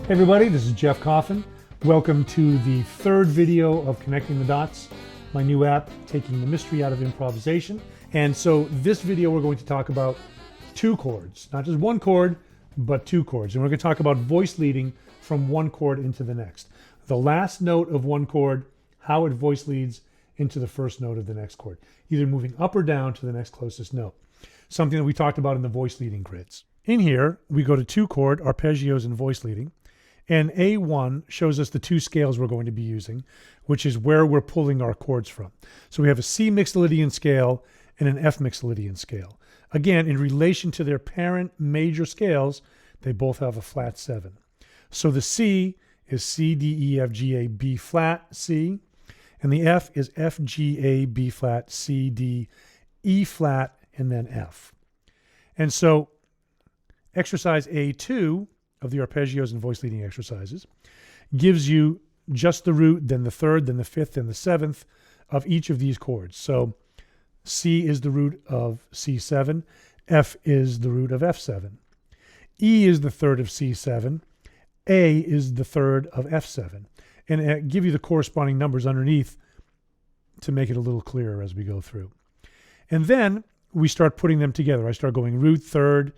Hey everybody, this is Jeff Coffin. Welcome to the third video of Connecting the Dots, my new app taking the mystery out of improvisation. And so this video we're going to talk about two chords, not just one chord, but two chords. And we're going to talk about voice leading from one chord into the next. The last note of one chord, how it voice leads into the first note of the next chord, either moving up or down to the next closest note. Something that we talked about in the voice leading grids. In here, we go to two chord, arpeggios and voice leading. And A1 shows us the two scales we're going to be using, which is where we're pulling our chords from. So we have a C Mixolydian scale and an F Mixolydian scale. Again, in relation to their parent major scales, they both have a flat 7. So the C is C, D, E, F, G, A, B flat, C. And the F is F, G, A, B flat, C, D, E flat, and then F. And so exercise A2 of the arpeggios and voice leading exercises gives you just the root, then the third, then the fifth, and the seventh of each of these chords. So C is the root of C7, F is the root of F7, E is the third of C7, A is the third of F7, and give you the corresponding numbers underneath to make it a little clearer as we go through. And then we start putting them together. I start going root, third,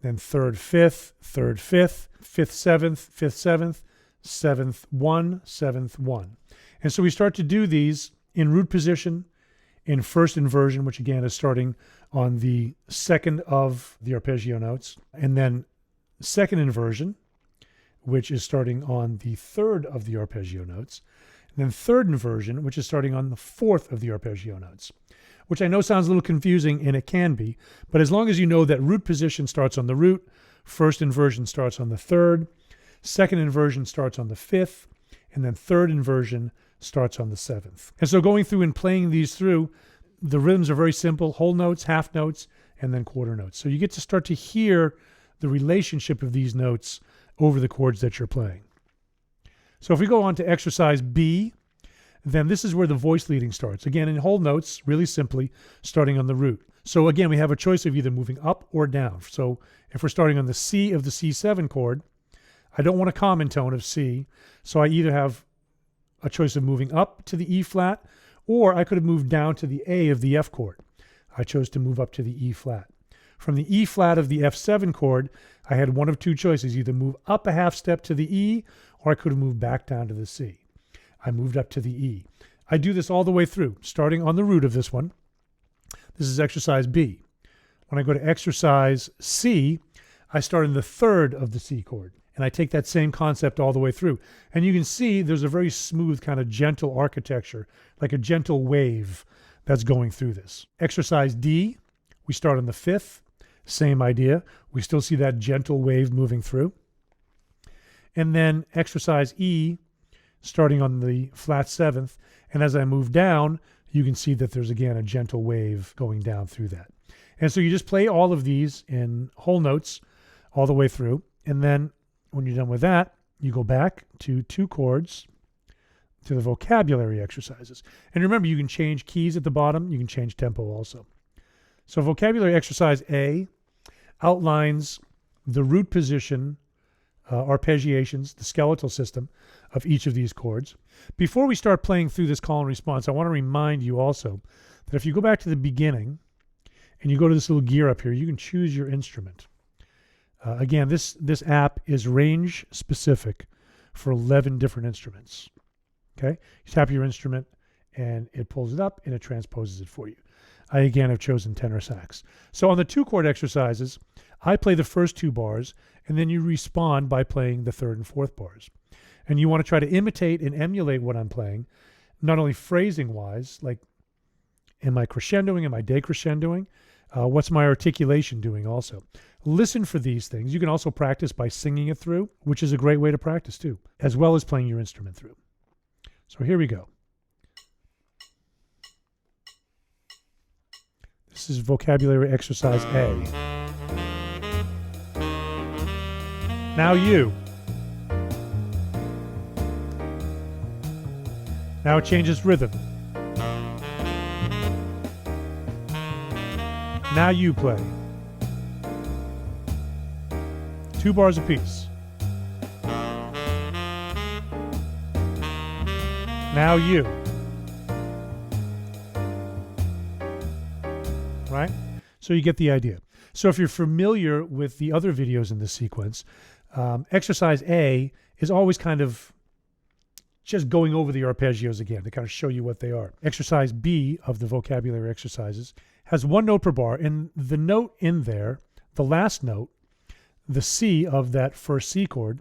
then third, fifth, fifth, seventh, seventh, one, seventh, one. And so we start to do these in root position, in first inversion, which again is starting on the second of the arpeggio notes, and then second inversion, which is starting on the third of the arpeggio notes, and then third inversion, which is starting on the fourth of the arpeggio notes, which I know sounds a little confusing, and it can be, but as long as you know that root position starts on the root, first inversion starts on the third, second inversion starts on the fifth, and then third inversion starts on the seventh. And so going through and playing these through, the rhythms are very simple: whole notes, half notes, and then quarter notes. So you get to start to hear the relationship of these notes over the chords that you're playing. So if we go on to exercise B, then this is where the voice leading starts. Again, in whole notes, really simply, starting on the root. So again, we have a choice of either moving up or down. So if we're starting on the C of the C7 chord, I don't want a common tone of C, so I either have a choice of moving up to the E flat, or I could have moved down to the A of the F chord. I chose to move up to the E flat. From the E flat of the F7 chord, I had one of two choices: either move up a half step to the E, or I could have moved back down to the C. I moved up to the E. I do this all the way through, starting on the root of this one. This is exercise B. When I go to exercise C, I start in the third of the C chord, and I take that same concept all the way through. And you can see there's a very smooth, kind of gentle architecture, like a gentle wave that's going through this. Exercise D, we start on the fifth, same idea. We still see that gentle wave moving through. And then exercise E, starting on the flat seventh, and as I move down, you can see that there's again a gentle wave going down through that. And so you just play all of these in whole notes all the way through, and then when you're done with that, you go back to two chords, to the vocabulary exercises. And remember, you can change keys at the bottom, you can change tempo also. So vocabulary exercise A outlines the root position, arpeggiations, the skeletal system of each of these chords. Before we start playing through this call and response, I want to remind you also that if you go back to the beginning and you go to this little gear up here, you can choose your instrument. Again, this app is range specific for 11 different instruments. Okay, you tap your instrument and it pulls it up and it transposes it for you. I again have chosen tenor sax. So on the two chord exercises, I play the first two bars, and then you respond by playing the third and fourth bars. And you want to try to imitate and emulate what I'm playing, not only phrasing wise, like am I crescendoing, am I decrescendoing, what's my articulation doing also. Listen for these things. You can also practice by singing it through, which is a great way to practice too, as well as playing your instrument through. So here we go. This is vocabulary exercise A. Now you. Now it changes rhythm. Now you play. 2 bars apiece. Now you. Right? So you get the idea. So if you're familiar with the other videos in this sequence, exercise A is always kind of just going over the arpeggios again to kind of show you what they are. Exercise B of the vocabulary exercises has one note per bar, and the note in there, the last note, the C of that first C chord,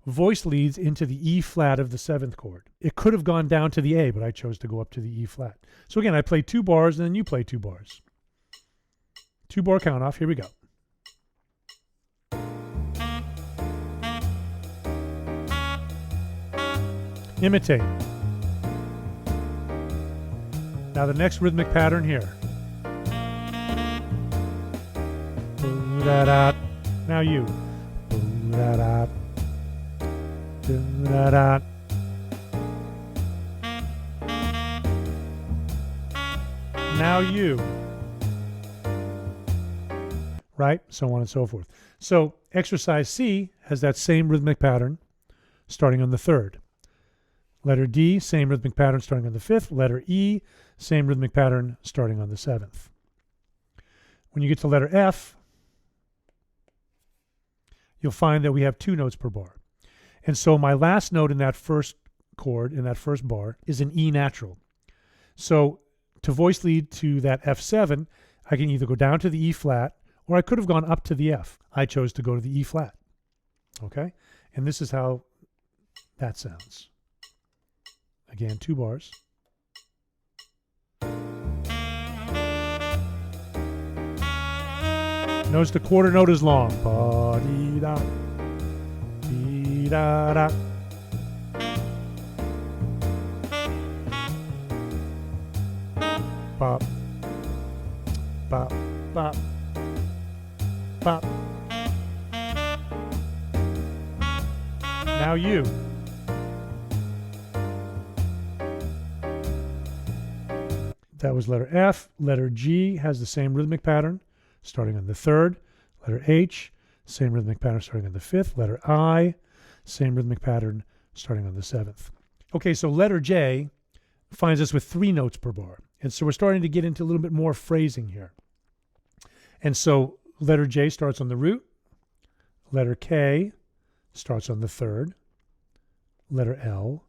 voice leads into the E flat of the 7th chord. It could have gone down to the A, but I chose to go up to the E flat. So again, I play 2 bars and then you play 2 bars. 2 bar count off, here we go. Imitate. Now the next rhythmic pattern here. Boo-da-da. Now you. Boo-da-da. Boo-da-da. Now you. Right? So on and so forth. So exercise C has that same rhythmic pattern starting on the 3rd. Letter D, same rhythmic pattern starting on the 5th. Letter E, same rhythmic pattern starting on the 7th. When you get to letter F, you'll find that we have 2 notes per bar. And so my last note in that first chord, in that first bar, is an E natural. So to voice lead to that F7, I can either go down to the E flat, or I could have gone up to the F. I chose to go to the E flat. Okay? And this is how that sounds. Again, 2 bars. Notice the quarter note is long. Ba-dee-da, dee-da-da. Bop, bop, bop, bop. Now you. That was letter F. Letter G has the same rhythmic pattern starting on the 3rd. Letter H, same rhythmic pattern starting on the 5th. Letter I, same rhythmic pattern starting on the 7th. Okay, so letter J finds us with 3 notes per bar. And so we're starting to get into a little bit more phrasing here. And so letter J starts on the root. Letter K starts on the 3rd. Letter L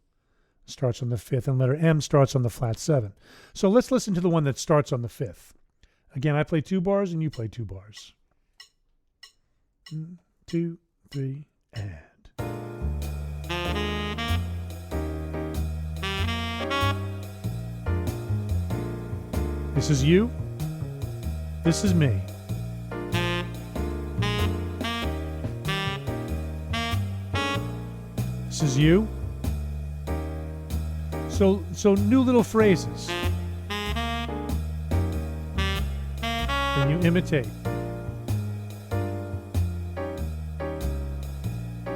starts on the 5th, and letter M starts on the flat 7. So let's listen to the one that starts on the 5th. Again, I play 2 bars and you play 2 bars. 1, 2, 3, and. This is you. This is me. This is you. So new little phrases. Then you imitate.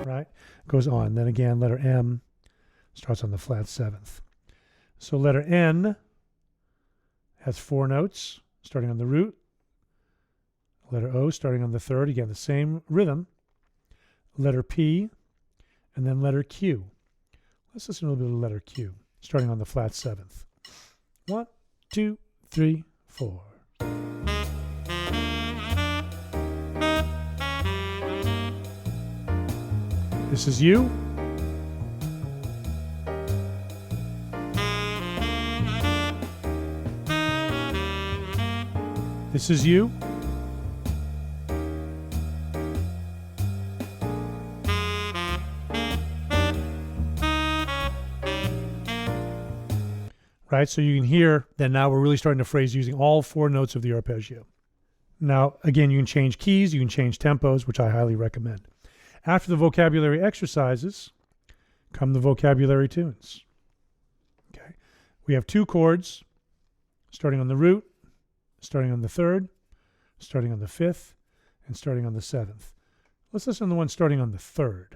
Right? Goes on. Then again, letter M starts on the flat 7th. So letter N has 4 notes starting on the root. Letter O starting on the 3rd. Again, the same rhythm. Letter P, and then letter Q. Let's listen to a little bit of letter Q, starting on the flat 7th. 1, 2, 3, 4. This is you. This is you. Right, so you can hear that now we're really starting to phrase using all 4 notes of the arpeggio. Now, again, you can change keys, you can change tempos, which I highly recommend. After the vocabulary exercises come the vocabulary tunes. Okay, we have 2 chords starting on the root, starting on the 3rd, starting on the 5th, and starting on the 7th. Let's listen to the one starting on the 3rd.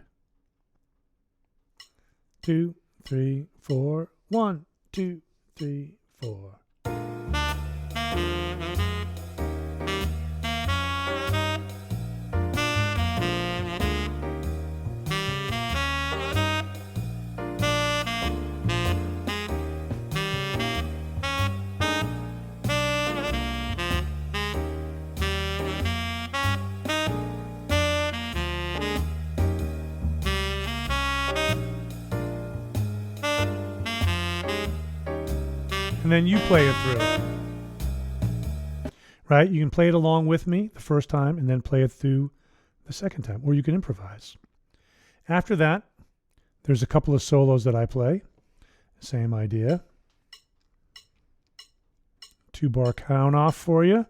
2, 3, 4. 1, 2, 3, 4. then you play it through. Right? You can play it along with me the first time and then play it through the second time, or you can improvise. After that, there's a couple of solos that I play. Same idea. 2-bar count off for you.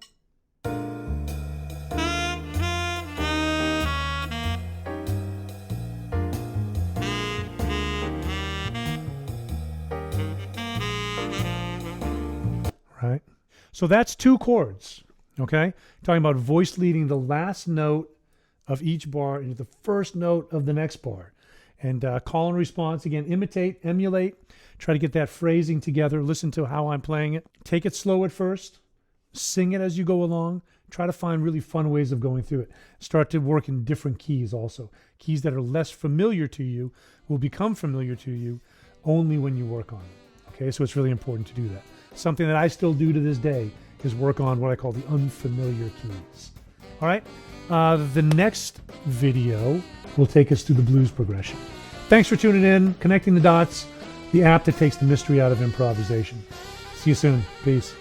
Right? So that's 2 chords, okay? Talking about voice leading the last note of each bar into the first note of the next bar. And call and response, again, imitate, emulate, try to get that phrasing together, listen to how I'm playing it. Take it slow at first, sing it as you go along, try to find really fun ways of going through it. Start to work in different keys also. Keys that are less familiar to you will become familiar to you only when you work on it, okay? So it's really important to do that. Something that I still do to this day is work on what I call the unfamiliar keys. All right, the next video will take us through the blues progression. Thanks for tuning in, Connecting the Dots, the app that takes the mystery out of improvisation. See you soon. Peace.